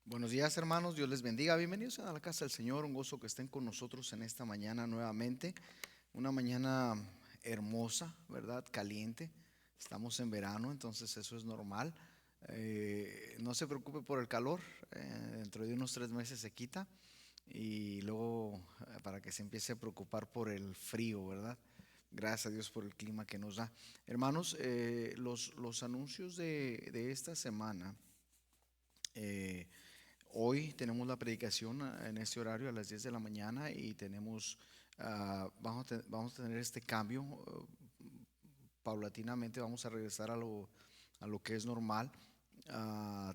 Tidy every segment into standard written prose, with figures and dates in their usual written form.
Buenos días, hermanos, Dios les bendiga. Bienvenidos a la casa del Señor. Un gozo que estén con nosotros en esta mañana nuevamente. Una mañana hermosa, ¿verdad? Caliente. Estamos en verano, entonces eso es normal. No se preocupe por el calor. Dentro de unos 3 meses se quita. Y luego para que se empiece a preocupar por el frío, ¿verdad? Gracias a Dios por el clima que nos da. Hermanos, los anuncios de esta semana. eh, Hoy tenemos la predicación en este horario a las 10 de la mañana y vamos a tener este cambio. Paulatinamente vamos a regresar a lo que es normal.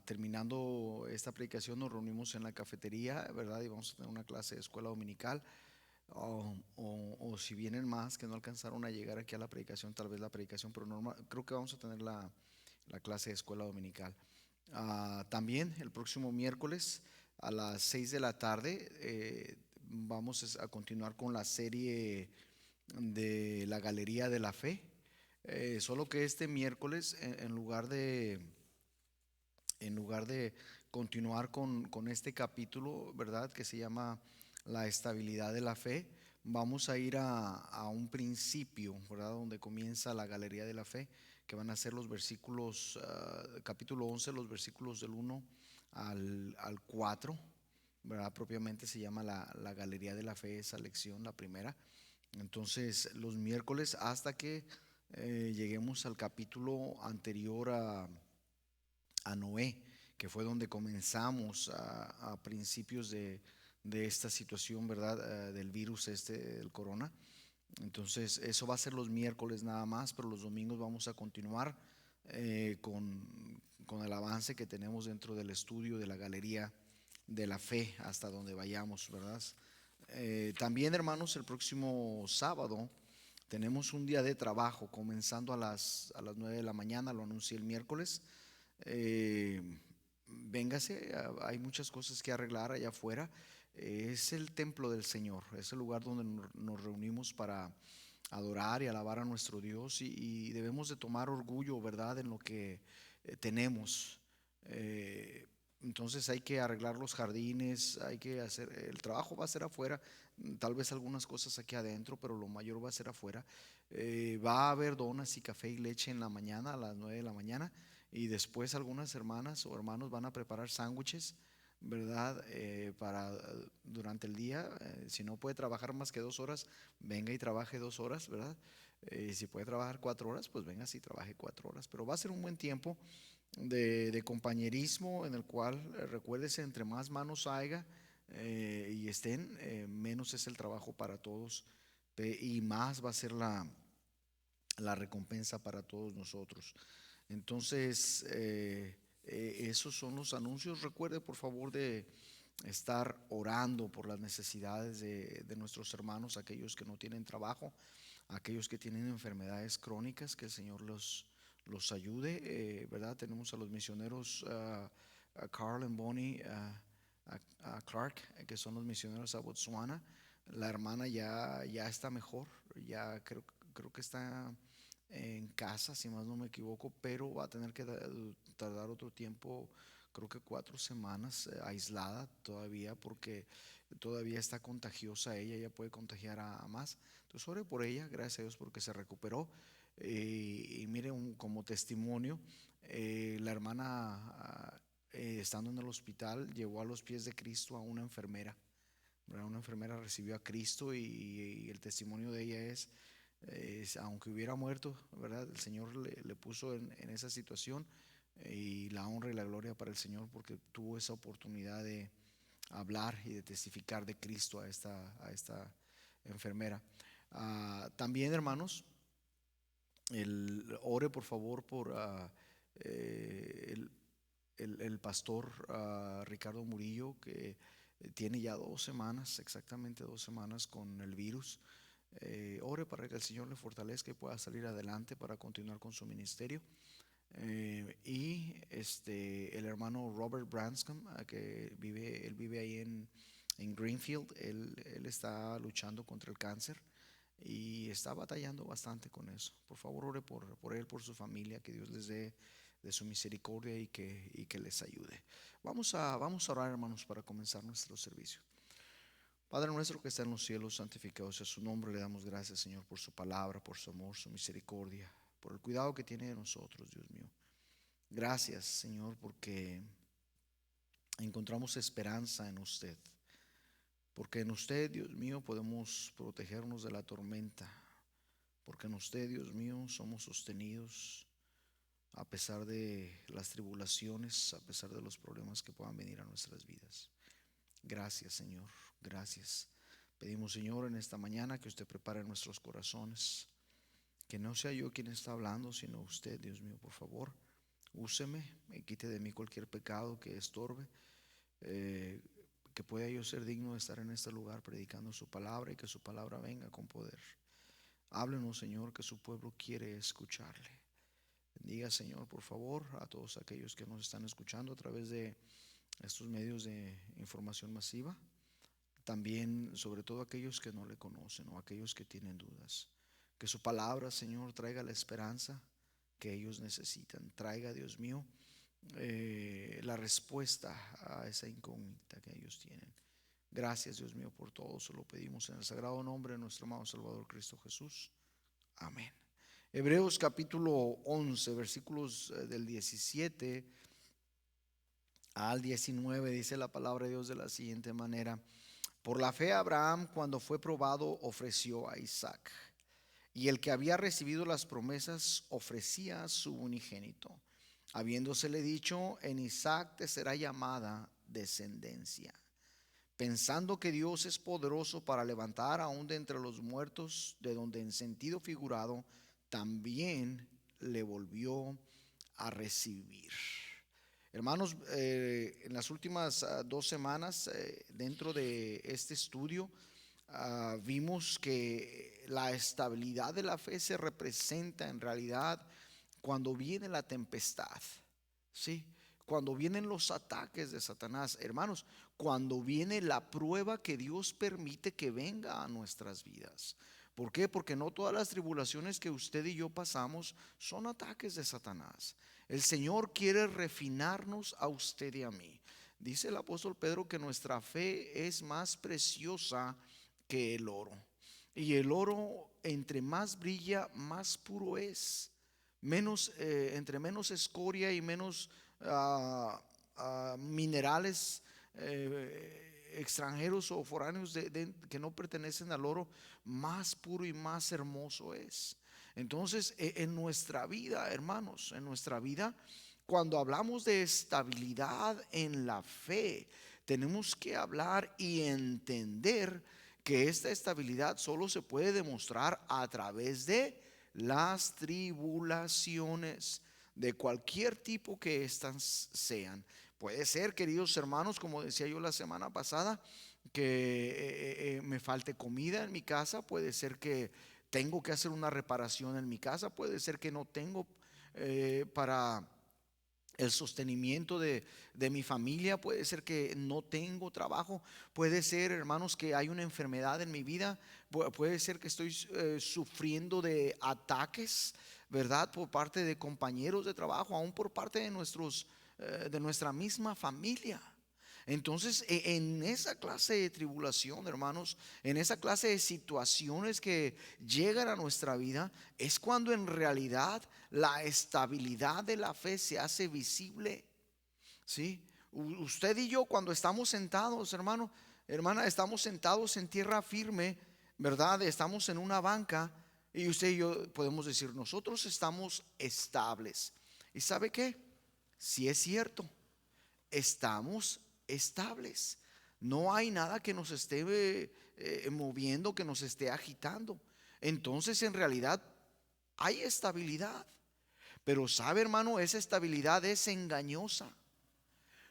Terminando esta predicación nos reunimos en la cafetería, ¿verdad? Y vamos a tener una clase de escuela dominical. O si vienen más que no alcanzaron a llegar aquí a la predicación, tal vez la predicación, pero normal, creo que vamos a tener la clase de escuela dominical. También el próximo miércoles a las 6 de la tarde vamos a continuar con la serie de la Galería de la Fe. Solo que este miércoles, en lugar de continuar con este capítulo, ¿verdad? Que se llama La estabilidad de la fe, vamos a ir a un principio, ¿verdad? Donde comienza la Galería de la Fe, que van a ser los versículos, capítulo 11, los versículos del 1 al 4, ¿verdad? Propiamente se llama la Galería de la Fe, esa lección, la primera. Entonces, los miércoles hasta que lleguemos al capítulo anterior a Noé, que fue donde comenzamos a principios de esta situación, ¿verdad? Del virus del corona. Entonces, eso va a ser los miércoles nada más, pero los domingos vamos a continuar con el avance que tenemos dentro del estudio de la Galería de la Fe hasta donde vayamos, ¿verdad? También, hermanos, el próximo sábado tenemos un día de trabajo comenzando a las 9 de la mañana, lo anuncié el miércoles. eh, Véngase, hay muchas cosas que arreglar allá afuera. Es el templo del Señor, es el lugar donde nos reunimos para adorar y alabar a nuestro Dios y debemos de tomar orgullo, ¿verdad?, en lo que tenemos. Eh, entonces hay que arreglar los jardines, hay que hacer, el trabajo va a ser afuera, tal vez algunas cosas aquí adentro, pero lo mayor va a ser afuera. Va a haber donas y café y leche en la mañana, a las 9 de la mañana, y después algunas hermanas o hermanos van a preparar sándwiches, ¿verdad? Para durante el día, si no puede trabajar más que 2 horas, venga y trabaje 2 horas, ¿verdad? Si puede trabajar 4 horas, pues venga y trabaje 4 horas. Pero va a ser un buen tiempo de compañerismo en el cual, recuérdese, entre más manos haya y estén, menos es el trabajo para todos y más va a ser la recompensa para todos nosotros. Entonces, esos son los anuncios. Recuerde, por favor, de estar orando por las necesidades de nuestros hermanos, aquellos que no tienen trabajo, aquellos que tienen enfermedades crónicas, que el Señor los ayude, ¿verdad? Tenemos a los misioneros a Carl y Bonnie a Clark, que son los misioneros a Botswana. La hermana ya está mejor, ya creo que está en casa, si más no me equivoco, pero va a tener que tardar otro tiempo, creo que 4 semanas aislada todavía, porque todavía está contagiosa ella puede contagiar a más. Entonces ore por ella, gracias a Dios porque se recuperó. Y mire, como testimonio, la hermana, estando en el hospital, llevó a los pies de Cristo a una enfermera, ¿verdad? Una enfermera recibió a Cristo y el testimonio de ella aunque hubiera muerto, ¿verdad? El Señor le puso en esa situación, y la honra y la gloria para el Señor porque tuvo esa oportunidad de hablar y de testificar de Cristo a esta enfermera. También, hermanos, ore por favor por el pastor Ricardo Murillo, que tiene ya 2 semanas, exactamente 2 semanas con el virus. Ore para que el Señor le fortalezca y pueda salir adelante para continuar con su ministerio. Y el hermano Robert Branscombe, él vive ahí en Greenfield. Él está luchando contra el cáncer y está batallando bastante con eso. Por favor, ore por él, por su familia, que Dios les dé de su misericordia y que les ayude. Vamos a orar, hermanos, para comenzar nuestro servicio. Padre nuestro que está en los cielos, santificado sea su nombre. Le damos gracias, Señor, por su palabra, por su amor, su misericordia, por el cuidado que tiene de nosotros, Dios mío. Gracias, Señor, porque encontramos esperanza en usted. Porque en usted, Dios mío, podemos protegernos de la tormenta. Porque en usted, Dios mío, somos sostenidos a pesar de las tribulaciones, a pesar de los problemas que puedan venir a nuestras vidas. Gracias, Señor, gracias. Pedimos, Señor, en esta mañana que usted prepare nuestros corazones, que no sea yo quien está hablando, sino usted, Dios mío, por favor. Úseme y quite de mí cualquier pecado que estorbe, eh, que pueda yo ser digno de estar en este lugar predicando su palabra y que su palabra venga con poder. Háblenos, Señor, que su pueblo quiere escucharle. Bendiga, Señor, por favor, a todos aquellos que nos están escuchando a través de estos medios de información masiva. También, sobre todo, aquellos que no le conocen o aquellos que tienen dudas. Que su palabra, Señor, traiga la esperanza que ellos necesitan. Traiga, Dios mío, la respuesta a esa incógnita que ellos tienen. Gracias, Dios mío, por todo. Se lo pedimos en el sagrado nombre de nuestro amado Salvador Cristo Jesús. Amén. Hebreos capítulo 11, versículos del 17 al 19, dice la palabra de Dios de la siguiente manera: por la fe Abraham, cuando fue probado, ofreció a Isaac, y el que había recibido las promesas ofrecía a su unigénito, habiéndosele dicho: en Isaac te será llamada descendencia, pensando que Dios es poderoso para levantar aún de entre los muertos, de donde en sentido figurado también le volvió a recibir. Hermanos, en las últimas 2 semanas, dentro de este estudio, vimos que la estabilidad de la fe se representa en realidad cuando viene la tempestad, ¿sí? Cuando vienen los ataques de Satanás, hermanos, cuando viene la prueba que Dios permite que venga a nuestras vidas. ¿Por qué? Porque no todas las tribulaciones que usted y yo pasamos son ataques de Satanás. El Señor quiere refinarnos a usted y a mí. Dice el apóstol Pedro que nuestra fe es más preciosa que el oro. Y el oro, entre más brilla, más puro es. Entre menos escoria y menos minerales extranjeros o foráneos que no pertenecen al oro, más puro y más hermoso es. Entonces, en nuestra vida, hermanos, en nuestra vida, cuando hablamos de estabilidad en la fe, tenemos que hablar y entender que esta estabilidad solo se puede demostrar a través de las tribulaciones, de cualquier tipo que éstas sean. Puede ser, queridos hermanos, como decía yo la semana pasada, que me falte comida en mi casa. Puede ser que tengo que hacer una reparación en mi casa. Puede ser que no tengo para el sostenimiento de mi familia. Puede ser que no tengo trabajo. Puede ser, hermanos, que hay una enfermedad en mi vida. Puede ser que estoy sufriendo de ataques, ¿verdad? Por parte de compañeros de trabajo, aún por parte de nuestra misma familia. Entonces, en esa clase de tribulación, hermanos, en esa clase de situaciones que llegan a nuestra vida, es cuando en realidad la estabilidad de la fe se hace visible. ¿Sí? Usted y yo, cuando estamos sentados, hermano, hermana, estamos sentados en tierra firme, ¿verdad? Estamos en una banca y usted y yo podemos decir: nosotros estamos estables. ¿Y sabe qué? Si es cierto, estamos estables. No hay nada que nos esté moviendo, que nos esté agitando. Entonces, en realidad, hay estabilidad. Pero sabe, hermano, esa estabilidad es engañosa.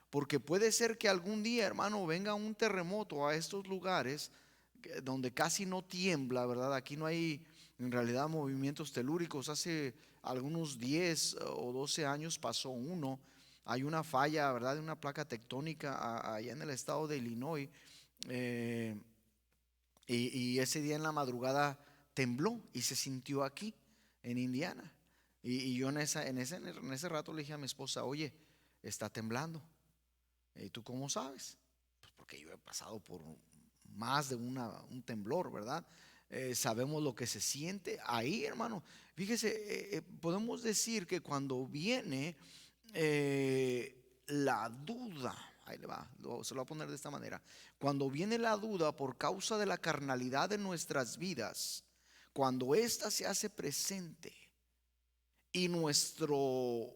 Porque puede ser que algún día, hermano, venga un terremoto a estos lugares donde casi no tiembla, ¿verdad? Aquí no hay en realidad movimientos telúricos. Hace algunos 10 o 12 años pasó uno. Hay una falla, ¿verdad?, de una placa tectónica allá en el estado de Illinois. eh, y ese día en la madrugada tembló y se sintió aquí en Indiana. Y yo en ese rato le dije a mi esposa: oye, está temblando. ¿Tú cómo sabes? Pues porque yo he pasado por más de un temblor, ¿verdad? Sabemos lo que se siente ahí, hermano. Fíjese, podemos decir que cuando viene la duda, ahí le va, se lo voy a poner de esta manera. Cuando viene la duda por causa de la carnalidad de nuestras vidas, cuando ésta se hace presente y nuestro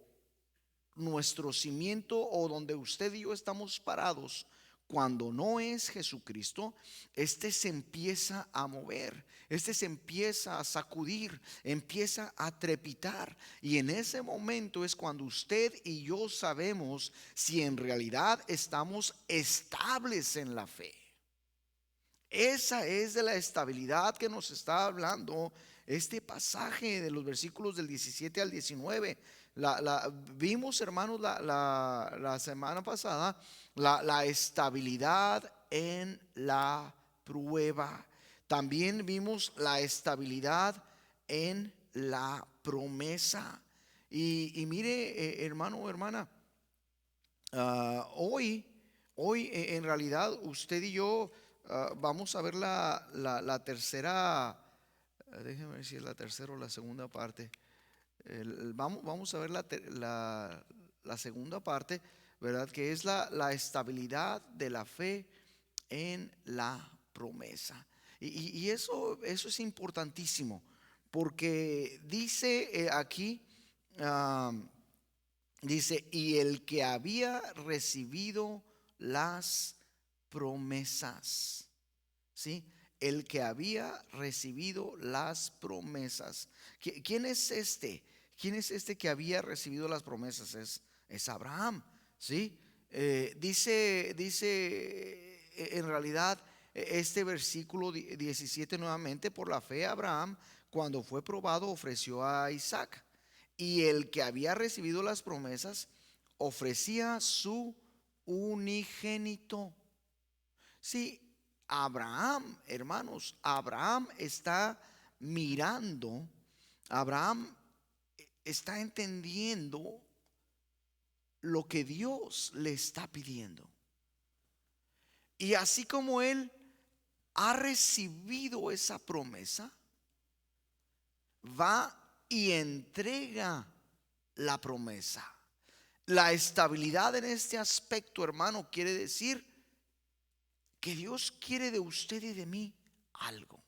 cimiento o donde usted y yo estamos parados, cuando no es Jesucristo, este se empieza a mover, este se empieza a sacudir, empieza a trepitar. Y en ese momento es cuando usted y yo sabemos si en realidad estamos estables en la fe. Esa es de la estabilidad que nos está hablando este pasaje de los versículos del 17 al 19. Vimos, hermanos, la semana pasada, la estabilidad en la prueba. También vimos la estabilidad en la promesa. Y mire, hermano o hermana, hoy en realidad usted y yo vamos a ver la tercera, déjeme ver si es la tercera o la segunda parte. Vamos a ver la segunda parte, ¿verdad? Que es la estabilidad de la fe en la promesa. Y eso es importantísimo, porque dice aquí, dice, y el que había recibido las promesas, ¿sí? El que había recibido las promesas. ¿Quién es este? ¿Quién es este que había recibido las promesas? Es Abraham, ¿sí? Dice en realidad este versículo 17 nuevamente, por la fe Abraham, cuando fue probado, ofreció a Isaac. Y el que había recibido las promesas ofrecía su unigénito. Sí, Abraham, hermanos, Abraham está mirando, Abraham está entendiendo lo que Dios le está pidiendo. Y así como él ha recibido esa promesa, va y entrega la promesa. La estabilidad en este aspecto, hermano, quiere decir que Dios quiere de usted y de mí algo.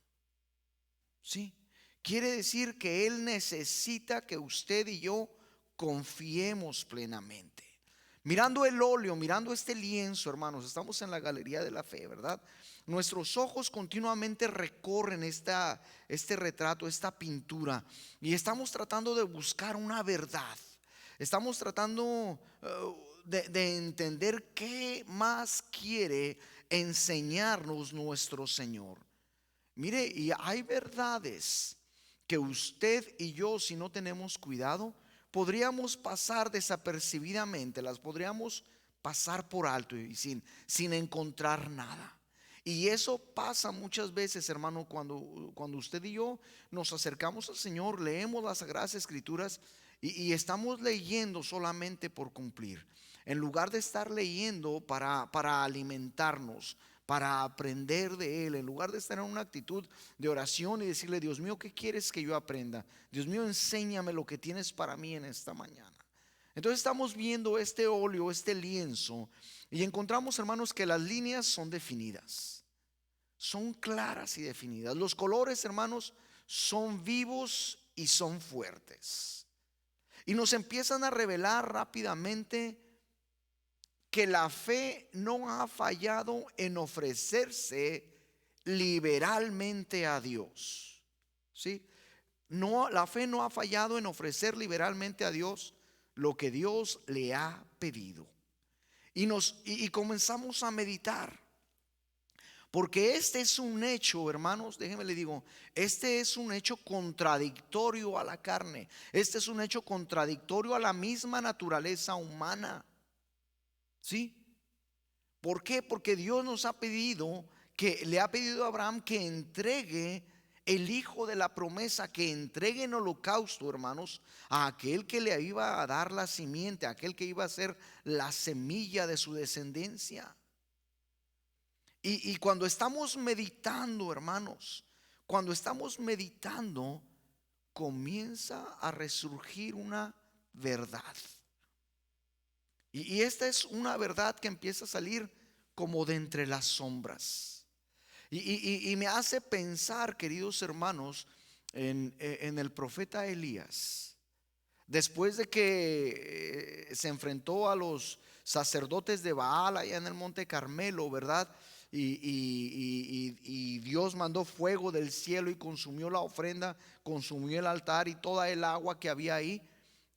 ¿Sí? Quiere decir que Él necesita que usted y yo confiemos plenamente. Mirando el óleo, mirando este lienzo, hermanos, estamos en la galería de la fe, ¿verdad? Nuestros ojos continuamente recorren este retrato, esta pintura, y estamos tratando de buscar una verdad. Estamos tratando de entender qué más quiere enseñarnos nuestro Señor. Mire, y hay verdades que usted y yo, si no tenemos cuidado, podríamos pasar desapercibidamente, las podríamos pasar por alto y sin encontrar nada. Y eso pasa muchas veces, hermano, cuando usted y yo nos acercamos al Señor, leemos las Sagradas Escrituras y estamos leyendo solamente por cumplir, en lugar de estar leyendo para alimentarnos, para aprender de Él, en lugar de estar en una actitud de oración y decirle: Dios mío, ¿qué quieres que yo aprenda? Dios mío, enséñame lo que tienes para mí en esta mañana. Entonces estamos viendo este óleo, este lienzo, y encontramos, hermanos, que las líneas son definidas, son claras y definidas. Los colores, hermanos, son vivos y son fuertes. Y nos empiezan a revelar rápidamente que la fe no ha fallado en ofrecerse liberalmente a Dios. ¿Sí? No, la fe no ha fallado en ofrecer liberalmente a Dios lo que Dios le ha pedido. Y comenzamos a meditar, porque este es un hecho, hermanos, déjenme le digo, este es un hecho contradictorio a la carne. Este es un hecho contradictorio a la misma naturaleza humana. ¿Sí? ¿Por qué? Porque Dios nos ha pedido, le ha pedido a Abraham que entregue el hijo de la promesa, que entregue en holocausto, hermanos, a aquel que le iba a dar la simiente, a aquel que iba a ser la semilla de su descendencia. Y cuando estamos meditando, hermanos, cuando estamos meditando, comienza a resurgir una verdad. Y esta es una verdad que empieza a salir como de entre las sombras. Y me hace pensar, queridos hermanos, en el profeta Elías. Después de que se enfrentó a los sacerdotes de Baal allá en el monte Carmelo, ¿verdad? Y Dios mandó fuego del cielo y consumió la ofrenda, consumió el altar y toda el agua que había ahí.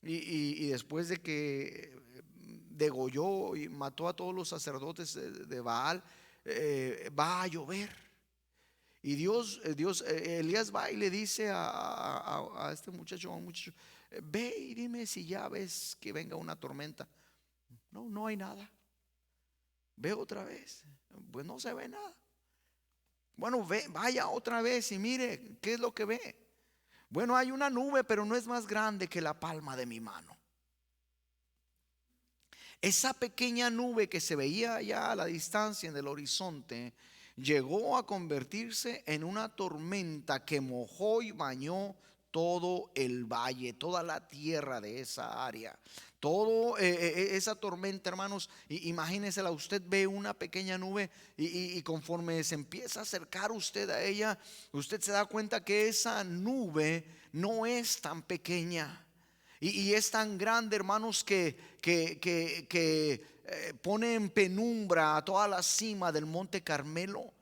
Y después de que degolló y mató a todos los sacerdotes de Baal, va a llover. Y Elías va y le dice a este muchacho, a un muchacho, ve y dime si ya ves que venga una tormenta. No, no hay nada. Ve otra vez. Pues no se ve nada. Bueno, vaya otra vez y mire qué es lo que ve. Bueno, hay una nube, pero no es más grande que la palma de mi mano. Esa pequeña nube que se veía allá a la distancia en el horizonte llegó a convertirse en una tormenta que mojó y bañó todo el valle, toda la tierra de esa área. Esa tormenta, hermanos, imagínensela, usted ve una pequeña nube y conforme se empieza a acercar usted a ella, usted se da cuenta que esa nube no es tan pequeña. Y es tan grande, hermanos, que pone en penumbra a toda la cima del monte Carmelo.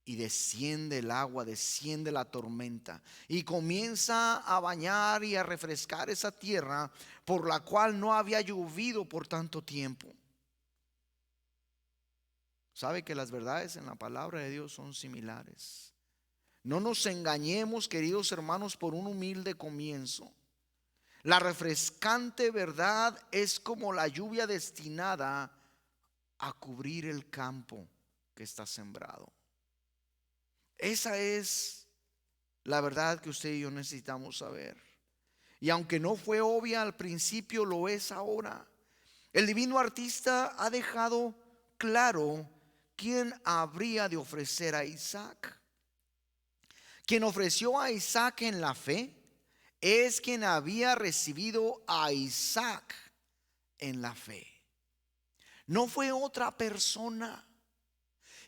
Y desciende el agua, desciende la tormenta y comienza a bañar y a refrescar esa tierra por la cual no había llovido por tanto tiempo. Sabe que las verdades en la palabra de Dios son similares. No nos engañemos, queridos hermanos, por un humilde comienzo. La refrescante verdad es como la lluvia destinada a cubrir el campo que está sembrado. Esa es la verdad que usted y yo necesitamos saber. Y aunque no fue obvia al principio, lo es ahora. El divino artista ha dejado claro quién habría de ofrecer a Isaac. Quien ofreció a Isaac en la fe es quien había recibido a Isaac en la fe. No fue otra persona.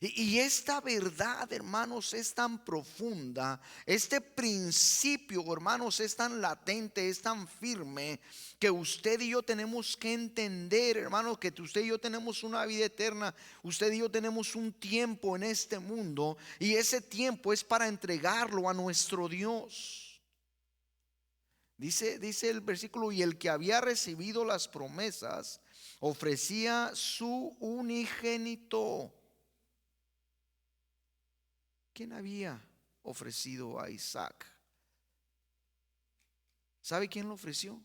Y esta verdad, hermanos, es tan profunda. Este principio, hermanos, es tan latente, es tan firme, que usted y yo tenemos que entender, hermanos, que usted y yo tenemos una vida eterna. Usted y yo tenemos un tiempo en este mundo, y ese tiempo es para entregarlo a nuestro Dios. Dice el versículo: y el que había recibido las promesas ofrecía su unigénito. ¿Quién había ofrecido a Isaac? ¿Sabe quién lo ofreció?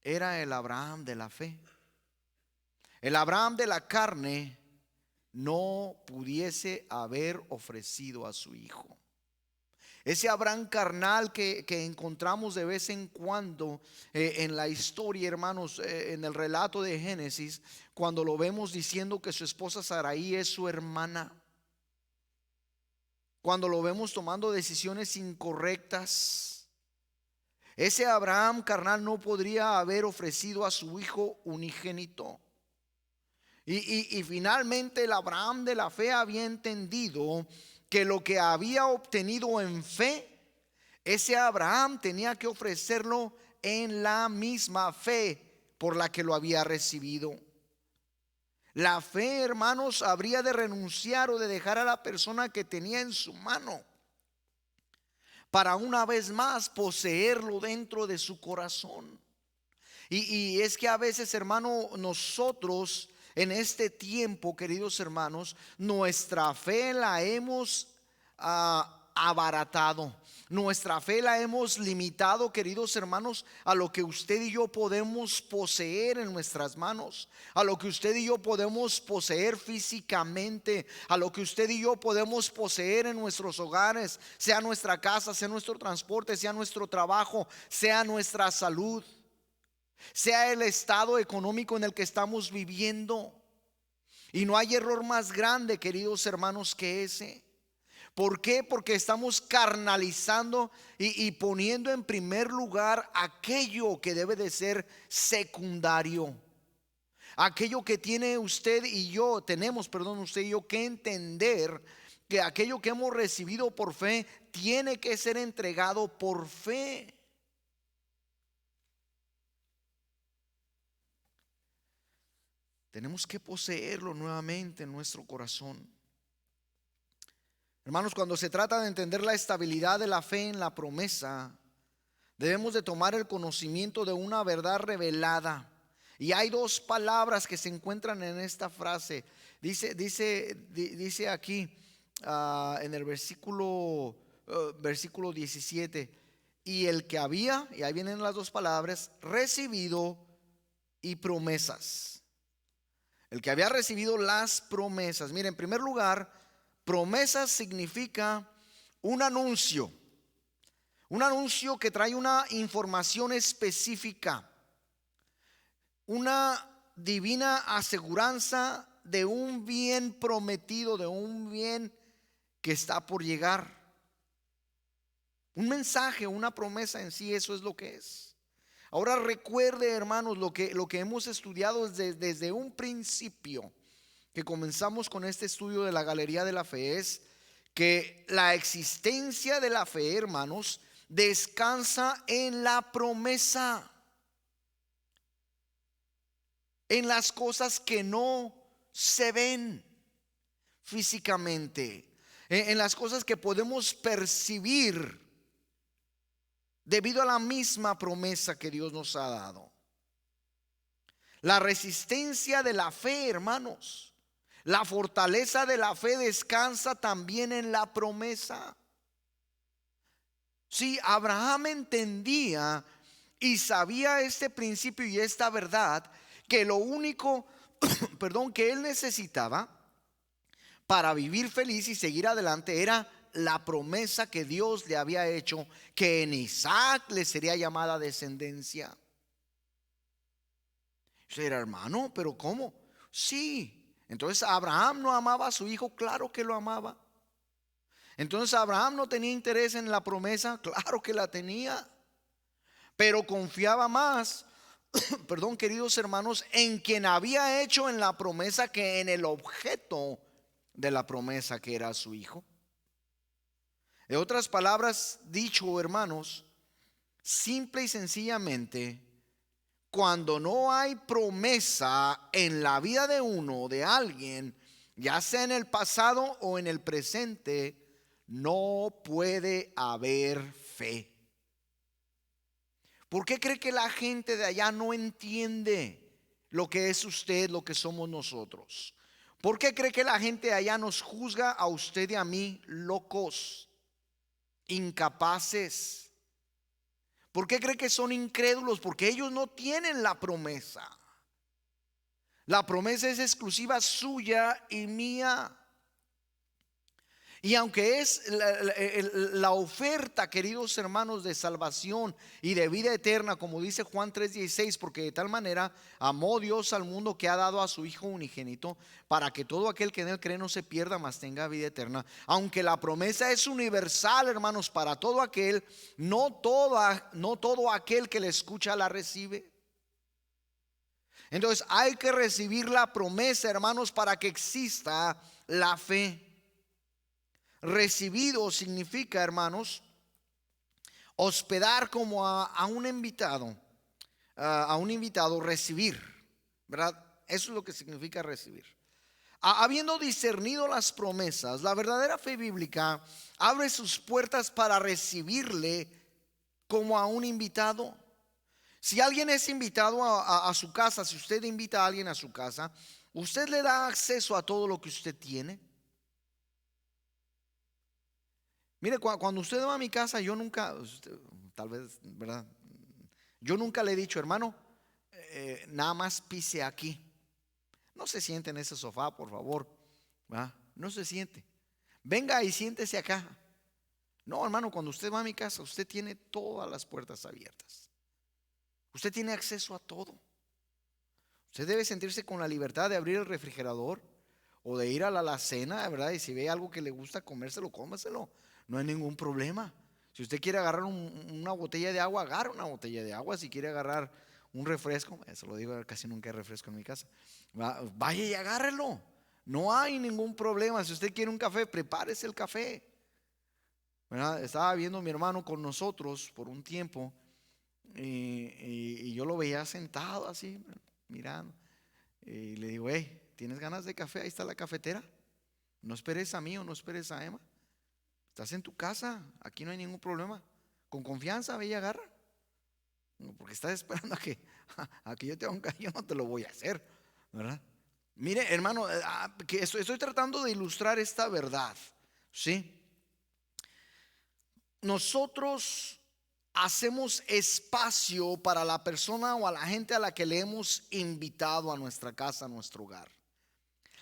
Era el Abraham de la fe. El Abraham de la carne no pudiese haber ofrecido a su hijo. Ese Abraham carnal que encontramos de vez en cuando en la historia, hermanos, en el relato de Génesis, cuando lo vemos diciendo que su esposa Sarai es su hermana. Cuando lo vemos tomando decisiones incorrectas. Ese Abraham carnal no podría haber ofrecido a su hijo unigénito. Y finalmente el Abraham de la fe había entendido que lo que había obtenido en fe, ese Abraham tenía que ofrecerlo en la misma fe por la que lo había recibido. La fe, hermanos, habría de renunciar o de dejar a la persona que tenía en su mano para una vez más poseerlo dentro de su corazón. Y es que a veces, hermano, nosotros en este tiempo, queridos hermanos, nuestra fe la hemos abaratado. Nuestra fe la hemos limitado, queridos hermanos, a lo que usted y yo podemos poseer en nuestras manos, a lo que usted y yo podemos poseer físicamente, a lo que usted y yo podemos poseer en nuestros hogares, sea nuestra casa, sea nuestro transporte, sea nuestro trabajo, sea nuestra salud, sea el estado económico en el que estamos viviendo. Y no hay error más grande, queridos hermanos, que ese. ¿Por qué? Porque estamos carnalizando y poniendo en primer lugar aquello que debe de ser secundario. Aquello que tiene usted y yo, usted y yo que entender que aquello que hemos recibido por fe tiene que ser entregado por fe. Tenemos que poseerlo nuevamente en nuestro corazón. Hermanos, cuando se trata de entender la estabilidad de la fe en la promesa, debemos de tomar el conocimiento de una verdad revelada. Y hay dos palabras que se encuentran en esta frase. Dice aquí en el versículo 17, y el que había, y ahí vienen las dos palabras, recibido y promesas. El que había recibido las promesas. Mire, en primer lugar, promesas significa un anuncio que trae una información específica, una divina aseguranza de un bien prometido, de un bien que está por llegar. Un mensaje, una promesa en sí, eso es lo que es. Ahora recuerde, hermanos, lo que hemos estudiado desde un principio que comenzamos con este estudio de la galería de la fe, es que la existencia de la fe, hermanos, descansa en la promesa, en las cosas que no se ven físicamente, en las cosas que podemos percibir debido a la misma promesa que Dios nos ha dado. La resistencia de la fe, hermanos, la fortaleza de la fe descansa también en la promesa. Si Abraham entendía y sabía este principio y esta verdad, que lo único, que él necesitaba para vivir feliz y seguir adelante era la promesa que Dios le había hecho, que en Isaac le sería llamada descendencia. Usted dirá, hermano, ¿pero cómo? Sí. Entonces, ¿Abraham no amaba a su hijo? Claro que lo amaba. Entonces, ¿Abraham no tenía interés en la promesa? Claro que la tenía. Pero confiaba más, queridos hermanos, en quien había hecho en la promesa que en el objeto de la promesa, que era su hijo. En otras palabras, dicho, hermanos, simple y sencillamente, cuando no hay promesa en la vida de uno, de alguien, ya sea en el pasado o en el presente, no puede haber fe. ¿Por qué cree que la gente de allá no entiende lo que es usted, lo que somos nosotros? ¿Por qué cree que la gente de allá nos juzga a usted y a mí locos, incapaces? ¿Por qué cree que son incrédulos? Porque ellos no tienen la promesa. La promesa es exclusiva suya y mía. Y aunque es la oferta, queridos hermanos, de salvación y de vida eterna, como dice Juan 3:16, porque de tal manera amó Dios al mundo que ha dado a su Hijo unigénito, para que todo aquel que en él cree no se pierda, mas tenga vida eterna. Aunque la promesa es universal, hermanos, para todo aquel, no todo aquel que la escucha la recibe. Entonces hay que recibir la promesa, hermanos, para que exista la fe. Recibido significa, hermanos, hospedar como a un invitado, recibir, ¿verdad? Eso es lo que significa recibir. Habiendo discernido las promesas, la verdadera fe bíblica abre sus puertas para recibirle como a un invitado. Si alguien es invitado a su casa, si usted invita a alguien a su casa, usted le da acceso a todo lo que usted tiene. Mire, cuando usted va a mi casa, yo nunca, tal vez, ¿verdad? Yo nunca le he dicho, hermano, nada más pise aquí. No se siente en ese sofá, por favor, ¿verdad? No se siente. Venga y siéntese acá. No, hermano, cuando usted va a mi casa, usted tiene todas las puertas abiertas. Usted tiene acceso a todo. Usted debe sentirse con la libertad de abrir el refrigerador o de ir a la alacena, ¿verdad? Y si ve algo que le gusta comérselo, cómaselo. No hay ningún problema. Si usted quiere agarrar una botella de agua, agarra una botella de agua. Si quiere agarrar un refresco, eso lo digo, casi nunca hay refresco en mi casa. Vaya y agárrelo. No hay ningún problema. Si usted quiere un café, prepárese el café. ¿Verdad? Estaba viendo mi hermano con nosotros por un tiempo y yo lo veía sentado así, mirando. Y le digo, hey, ¿tienes ganas de café? Ahí está la cafetera. No esperes a mí o no esperes a Emma. Estás en tu casa, aquí no hay ningún problema. Con confianza, ve y agarra. Porque estás esperando a que yo te haga un café, yo no te lo voy a hacer, ¿verdad? Mire, hermano, que estoy tratando de ilustrar esta verdad, ¿sí? Nosotros hacemos espacio para la persona o a la gente a la que le hemos invitado a nuestra casa, a nuestro hogar.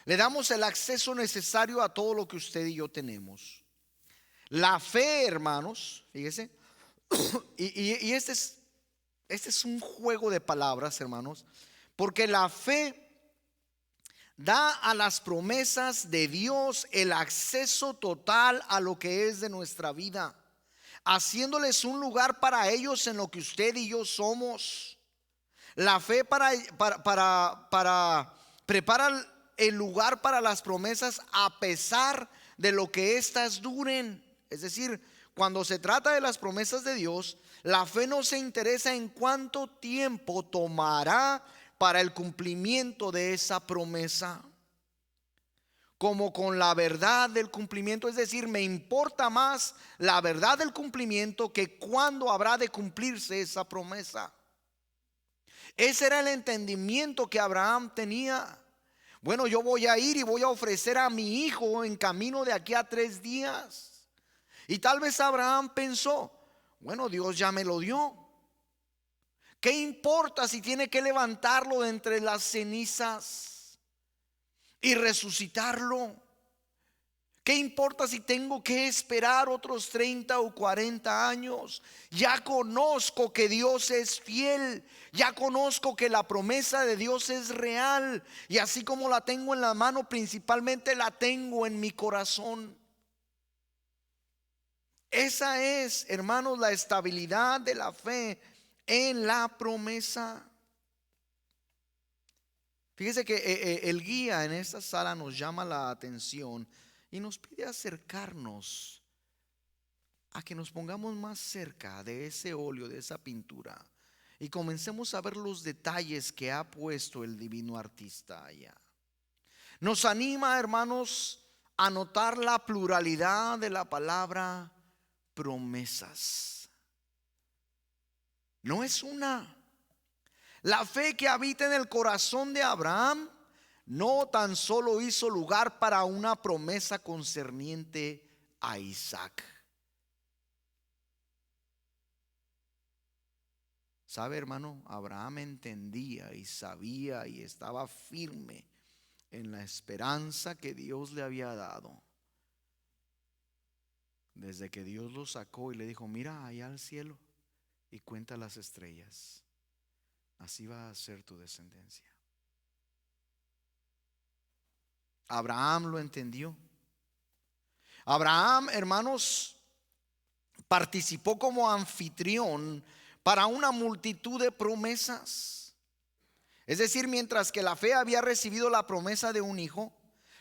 Le damos el acceso necesario a todo lo que usted y yo tenemos. La fe, hermanos, fíjese, y este es un juego de palabras, hermanos, porque la fe da a las promesas de Dios el acceso total a lo que es de nuestra vida, haciéndoles un lugar para ellos en lo que usted y yo somos. La fe prepara el lugar para las promesas a pesar de lo que éstas duren. Es decir, cuando se trata de las promesas de Dios, la fe no se interesa en cuánto tiempo tomará para el cumplimiento de esa promesa, como con la verdad del cumplimiento. Es decir, me importa más la verdad del cumplimiento que cuándo habrá de cumplirse esa promesa. Ese era el entendimiento que Abraham tenía. Bueno, yo voy a ir y voy a ofrecer a mi hijo en camino de aquí a 3 días. Y tal vez Abraham pensó, bueno, Dios ya me lo dio. ¿Qué importa si tiene que levantarlo de entre las cenizas y resucitarlo? ¿Qué importa si tengo que esperar otros 30 o 40 años? Ya conozco que Dios es fiel. Ya conozco que la promesa de Dios es real. Y así como la tengo en la mano, principalmente la tengo en mi corazón. Esa es, hermanos, la estabilidad de la fe en la promesa. Fíjese que el guía en esta sala nos llama la atención y nos pide acercarnos a que nos pongamos más cerca de ese óleo, de esa pintura, y comencemos a ver los detalles que ha puesto el divino artista allá. Nos anima, hermanos, a notar la pluralidad de la palabra promesas. No es una. La fe que habita en el corazón de Abraham no tan solo hizo lugar para una promesa concerniente a Isaac. ¿Sabe, hermano? Abraham entendía y sabía y estaba firme en la esperanza que Dios le había dado. Desde que Dios lo sacó y le dijo, mira allá al cielo y cuenta las estrellas. Así va a ser tu descendencia. Abraham lo entendió. Abraham, hermanos, participó como anfitrión para una multitud de promesas. Es decir, mientras que la fe había recibido la promesa de un hijo,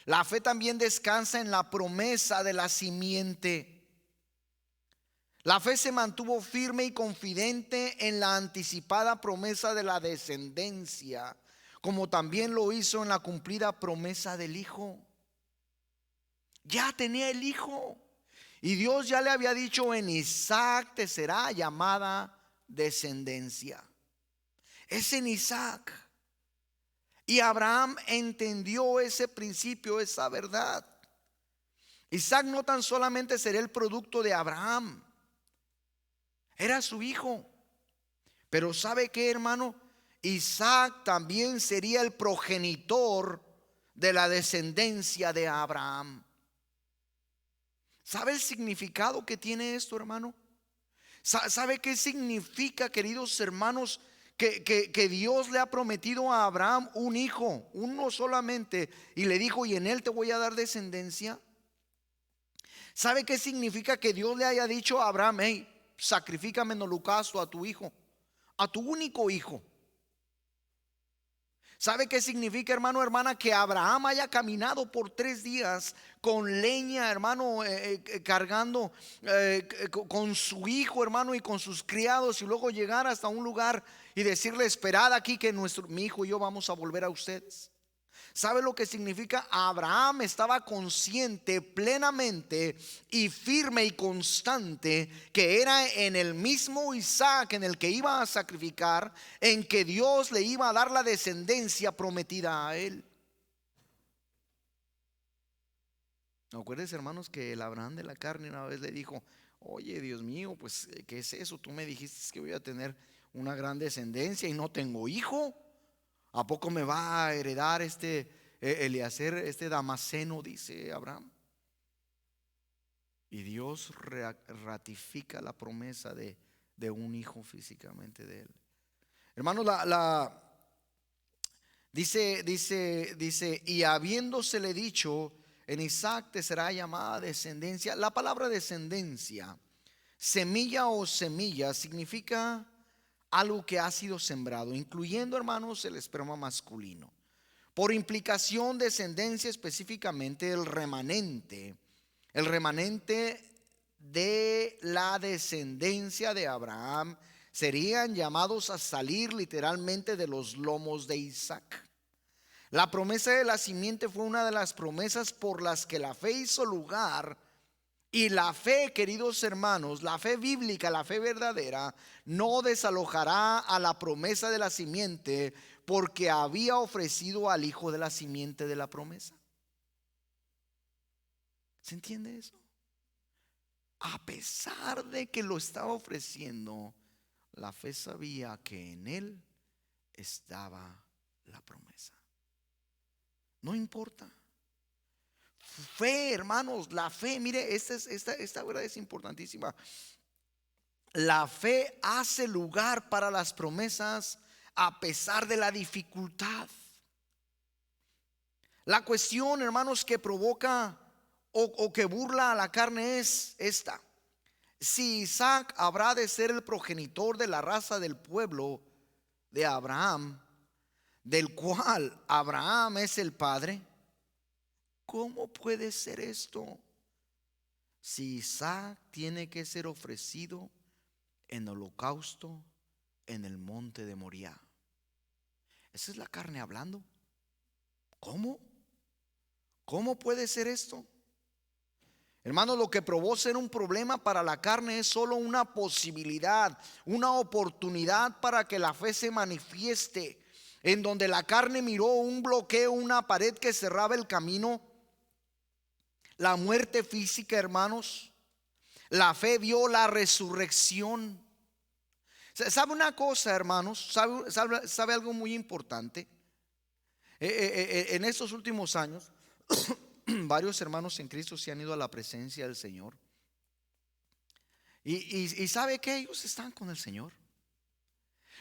la fe también descansa en la promesa de la simiente. La fe se mantuvo firme y confidente en la anticipada promesa de la descendencia, como también lo hizo en la cumplida promesa del hijo. Ya tenía el hijo y Dios ya le había dicho, en Isaac te será llamada descendencia. Es en Isaac. Y Abraham entendió ese principio, esa verdad. Isaac no tan solamente sería el producto de Abraham, era su hijo. Pero ¿sabe qué, hermano? Isaac también sería el progenitor de la descendencia de Abraham. ¿Sabe el significado que tiene esto, hermano? ¿Sabe qué significa, queridos hermanos, que Dios le ha prometido a Abraham un hijo, uno solamente, y le dijo: y en él te voy a dar descendencia? ¿Sabe qué significa que Dios le haya dicho a Abraham: hey, sacrifícame en holocausto a tu hijo, a tu único hijo? ¿Sabe qué significa, hermano, hermana? Que Abraham haya caminado por 3 días con leña, hermano, cargando con su hijo, hermano, y con sus criados, y luego llegar hasta un lugar y decirle: esperad aquí que mi hijo y yo vamos a volver a ustedes. ¿Sabe lo que significa? Abraham estaba consciente plenamente y firme y constante que era en el mismo Isaac en el que iba a sacrificar, en que Dios le iba a dar la descendencia prometida a él. Acuérdense, hermanos, que el Abraham de la carne una vez le dijo: oye, Dios mío, pues ¿qué es eso? Tú me dijiste que voy a tener una gran descendencia y no tengo hijo. ¿A poco me va a heredar Eliezer, este Damaseno? Dice Abraham. Y Dios ratifica la promesa de un hijo físicamente de él. Hermanos, dice, y habiéndosele dicho: en Isaac te será llamada descendencia. La palabra descendencia, semilla o semilla, significa algo que ha sido sembrado, incluyendo, hermanos, el esperma masculino. Por implicación, descendencia específicamente el remanente de la descendencia de Abraham serían llamados a salir literalmente de los lomos de Isaac. La promesa de la simiente fue una de las promesas por las que la fe hizo lugar. Y la fe, queridos hermanos, la fe bíblica, la fe verdadera, no desalojará a la promesa de la simiente, porque había ofrecido al hijo de la simiente de la promesa. ¿Se entiende eso? A pesar de que lo estaba ofreciendo, la fe sabía que en él estaba la promesa. No importa. Fe, hermanos, la fe, mire, esta verdad es importantísima. La fe hace lugar para las promesas a pesar de la dificultad. La cuestión, hermanos, que provoca o que burla a la carne es esta: si Isaac habrá de ser el progenitor de la raza del pueblo de Abraham, del cual Abraham es el padre, ¿cómo puede ser esto si Isaac tiene que ser ofrecido en holocausto en el monte de Moriah? Esa es la carne hablando. ¿Cómo? ¿Cómo puede ser esto? Hermano, lo que probó ser un problema para la carne es solo una posibilidad, una oportunidad para que la fe se manifieste. En donde la carne miró un bloqueo, una pared que cerraba el camino, la muerte física, hermanos, la fe vio la resurrección. ¿Sabe una cosa, hermanos? ¿Sabe algo muy importante? En estos últimos años varios hermanos en Cristo se han ido a la presencia del Señor. Y ¿sabe que ellos están con el Señor?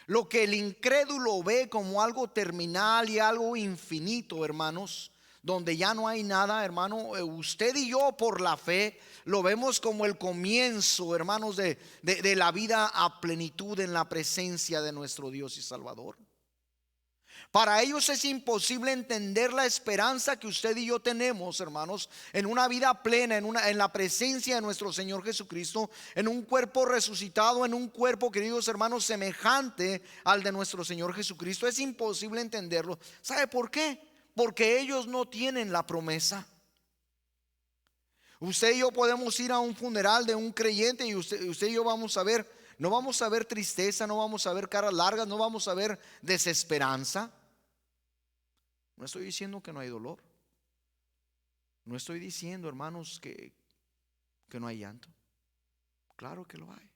Lo que el incrédulo ve como algo terminal y algo infinito, hermanos, donde ya no hay nada, hermano, usted y yo por la fe lo vemos como el comienzo, hermanos, de la vida a plenitud en la presencia de nuestro Dios y Salvador. Para ellos es imposible entender la esperanza que usted y yo tenemos, hermanos, en una vida plena, en la presencia de nuestro Señor Jesucristo, en un cuerpo resucitado, en un cuerpo, queridos hermanos, semejante al de nuestro Señor Jesucristo. Es imposible entenderlo. ¿Sabe por qué? Porque ellos no tienen la promesa. Usted y yo podemos ir a un funeral de un creyente y usted y yo vamos a ver, no vamos a ver tristeza, no vamos a ver caras largas, no vamos a ver desesperanza. No estoy diciendo que no hay dolor. No estoy diciendo, hermanos, que no hay llanto. Claro que lo hay.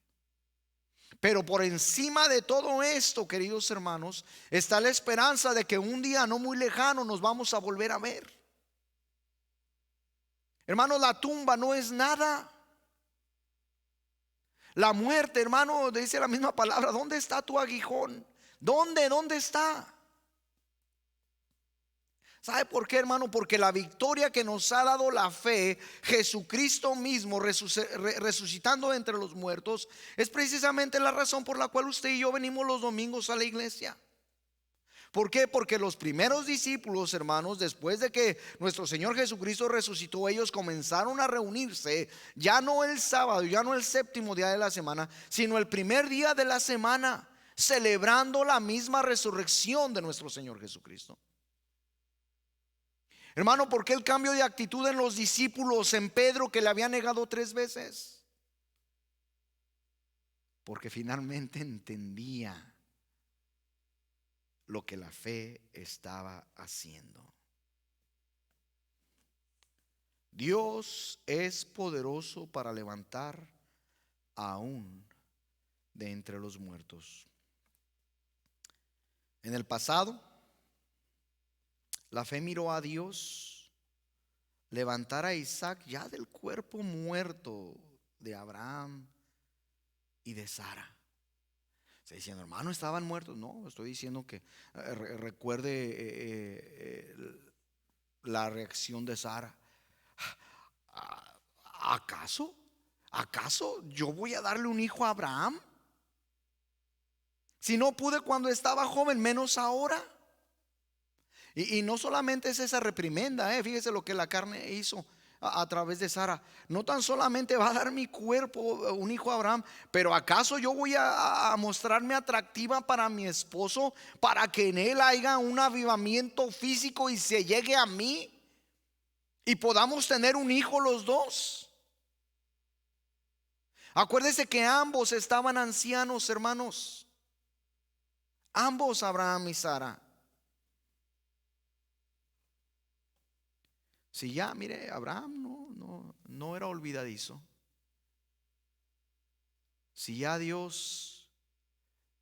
Pero por encima de todo esto, queridos hermanos, está la esperanza de que un día no muy lejano nos vamos a volver a ver. Hermanos, la tumba no es nada. La muerte, hermano, dice la misma palabra. ¿Dónde está tu aguijón? ¿Dónde está? ¿Sabe por qué, hermano? Porque la victoria que nos ha dado la fe, Jesucristo mismo resucitando entre los muertos, es precisamente la razón por la cual usted y yo venimos los domingos a la iglesia. ¿Por qué? Porque los primeros discípulos, hermanos, después de que nuestro Señor Jesucristo resucitó, ellos comenzaron a reunirse, ya no el sábado, ya no el séptimo día de la semana, sino el primer día de la semana, celebrando la misma resurrección de nuestro Señor Jesucristo. Hermano, ¿por qué el cambio de actitud en los discípulos, en Pedro, que le había negado 3 veces? Porque finalmente entendía lo que la fe estaba haciendo. Dios es poderoso para levantar aún de entre los muertos. En el pasado, la fe miró a Dios levantar a Isaac ya del cuerpo muerto de Abraham y de Sara. Está diciendo, hermano, estaban muertos. No, estoy diciendo que recuerde la reacción de Sara. ¿Acaso yo voy a darle un hijo a Abraham? Si no pude cuando estaba joven, menos ahora. Y no solamente es esa reprimenda, fíjese lo que la carne hizo a través de Sara. No tan solamente va a dar mi cuerpo un hijo a Abraham, pero ¿acaso yo voy a mostrarme atractiva para mi esposo para que en él haya un avivamiento físico y se llegue a mí y podamos tener un hijo los dos? Acuérdese que ambos estaban ancianos, hermanos. Ambos, Abraham y Sara. Si ya, mire, Abraham no era olvidadizo. Si ya Dios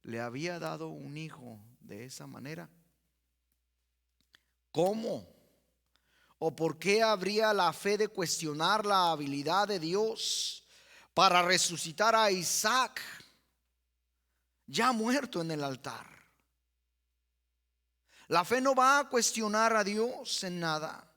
le había dado un hijo de esa manera, ¿cómo? ¿O por qué habría la fe de cuestionar la habilidad de Dios para resucitar a Isaac, ya muerto en el altar? La fe no va a cuestionar a Dios en nada.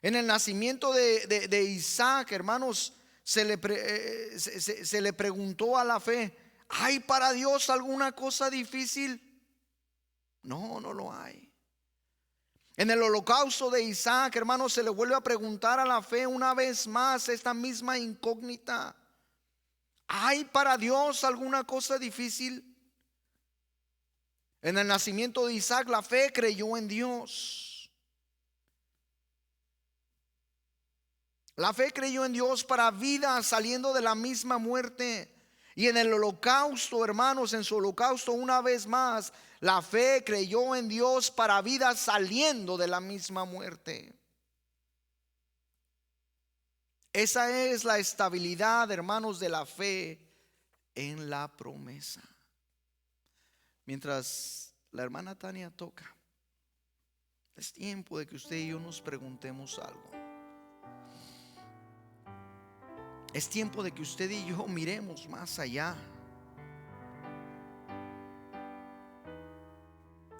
En el nacimiento de Isaac, hermanos, se le preguntó a la fe, ¿hay para Dios alguna cosa difícil? No lo hay. En el holocausto de Isaac, hermanos, se le vuelve a preguntar a la fe una vez más esta misma incógnita. ¿Hay para Dios alguna cosa difícil? En el nacimiento de Isaac, la fe creyó en Dios. La fe creyó en Dios para vida saliendo de la misma muerte. Y en el holocausto, hermanos, en su holocausto una vez más, la fe creyó en Dios para vida saliendo de la misma muerte. Esa es la estabilidad, hermanos, de la fe en la promesa. Mientras la hermana Tania toca, es tiempo de que usted y yo nos preguntemos algo. Es tiempo de que usted y yo miremos más allá.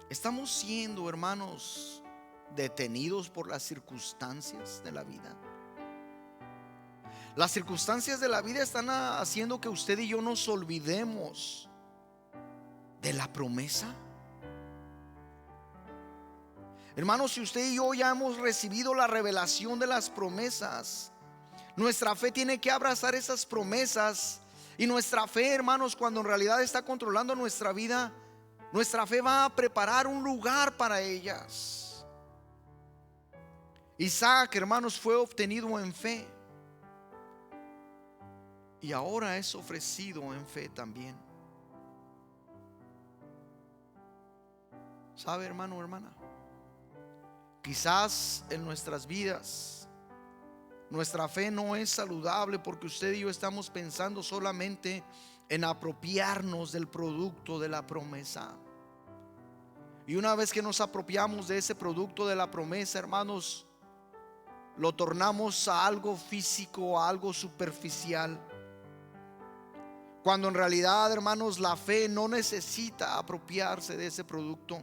Estamos siendo, hermanos, detenidos por las circunstancias de la vida. Las circunstancias de la vida están haciendo que usted y yo nos olvidemos de la promesa. Hermanos, si usted y yo ya hemos recibido la revelación de las promesas, nuestra fe tiene que abrazar esas promesas. Y nuestra fe, hermanos, cuando en realidad está controlando nuestra vida, nuestra fe va a preparar un lugar para ellas. Isaac, hermanos, fue obtenido en fe, y ahora es ofrecido en fe también. ¿Sabe, hermano o hermana? Quizás en nuestras vidas Nuestra fe no es saludable porque usted y yo estamos pensando solamente en apropiarnos del producto de la promesa. Y una vez que nos apropiamos de ese producto de la promesa, hermanos, lo tornamos a algo físico, a algo superficial. Cuando en realidad, hermanos, la fe no necesita apropiarse de ese producto.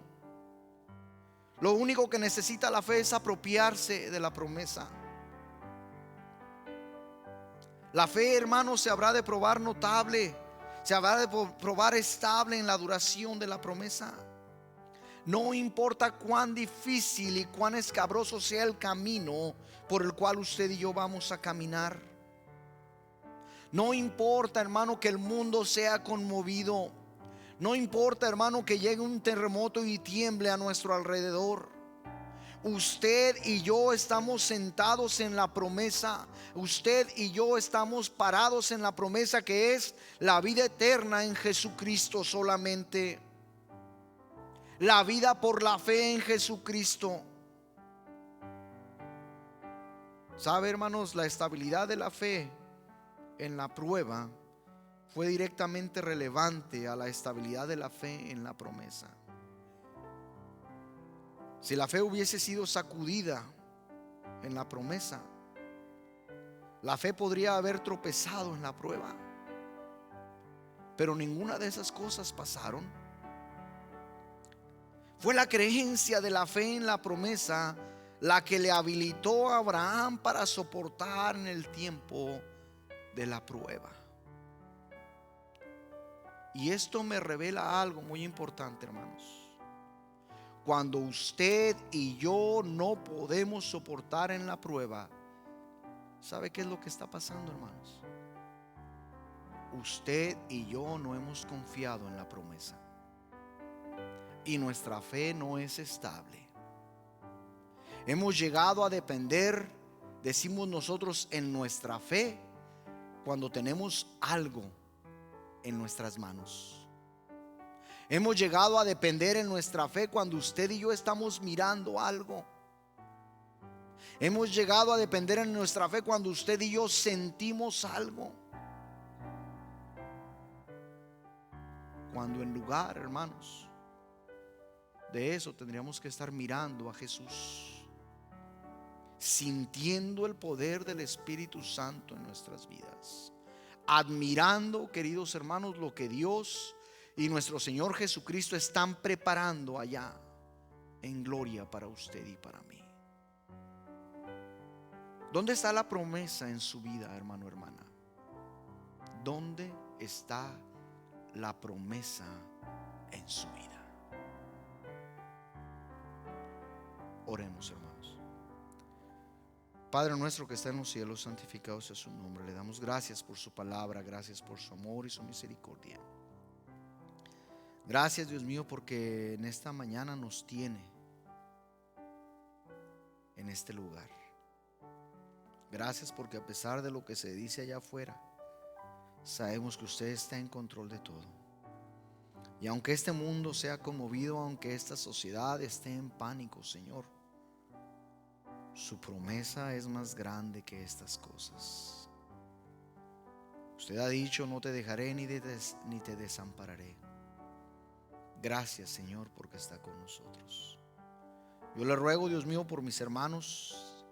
Lo único que necesita la fe es apropiarse de la promesa. La fe, hermanos, se habrá de probar notable, se habrá de probar estable en la duración de la promesa. No importa cuán difícil y cuán escabroso sea el camino por el cual usted y yo vamos a caminar. No importa, hermano, que el mundo sea conmovido. No importa, hermano, que llegue un terremoto y tiemble a nuestro alrededor. Usted y yo estamos sentados en la promesa. Usted y yo estamos parados en la promesa, que es la vida eterna en Jesucristo solamente. La vida por la fe en Jesucristo. ¿Sabe, hermanos? La estabilidad de la fe en la prueba fue directamente relevante a la estabilidad de la fe en la promesa. Si la fe hubiese sido sacudida en la promesa, la fe podría haber tropezado en la prueba. Pero ninguna de esas cosas pasaron. Fue la creencia de la fe en la promesa la que le habilitó a Abraham para soportar en el tiempo de la prueba. Y esto me revela algo muy importante, hermanos. Cuando usted y yo no podemos soportar en la prueba, ¿sabe qué es lo que está pasando, hermanos? Usted y yo no hemos confiado en la promesa y nuestra fe no es estable. Hemos llegado a depender, decimos nosotros, en nuestra fe cuando tenemos algo en nuestras manos. Hemos llegado a depender en nuestra fe cuando usted y yo estamos mirando algo. Hemos llegado a depender en nuestra fe cuando usted y yo sentimos algo. Cuando en lugar, hermanos, de eso tendríamos que estar mirando a Jesús, sintiendo el poder del Espíritu Santo en nuestras vidas, admirando, queridos hermanos, lo que Dios y nuestro Señor Jesucristo están preparando allá en gloria para usted y para mí. ¿Dónde está la promesa en su vida, hermano, hermana? ¿Dónde está la promesa en su vida? Oremos, hermanos. Padre nuestro que está en los cielos, santificado sea su nombre. Le damos gracias por su palabra, gracias por su amor y su misericordia. Gracias, Dios mío, porque en esta mañana nos tiene en este lugar. Gracias porque a pesar de lo que se dice allá afuera, sabemos que usted está en control de todo. Y aunque este mundo sea conmovido, aunque esta sociedad esté en pánico, Señor, su promesa es más grande que estas cosas. Usted ha dicho: no te dejaré ni te desampararé. Gracias, Señor, porque está con nosotros. Yo le ruego, Dios mío, por mis hermanos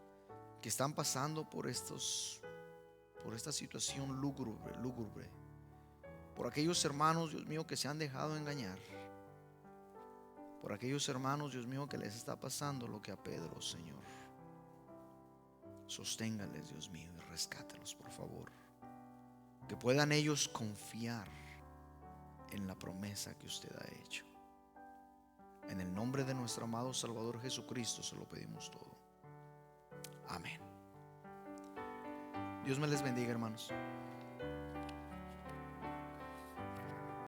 que están pasando por esta situación lúgubre, por aquellos hermanos, Dios mío, que se han dejado engañar, por aquellos hermanos, Dios mío, que les está pasando lo que a Pedro, Señor. Sosténgales, Dios mío, y rescátalos, por favor, que puedan ellos confiar en la promesa que usted ha hecho. En el nombre de nuestro amado Salvador Jesucristo se lo pedimos todo. Amén. Dios me les bendiga, hermanos.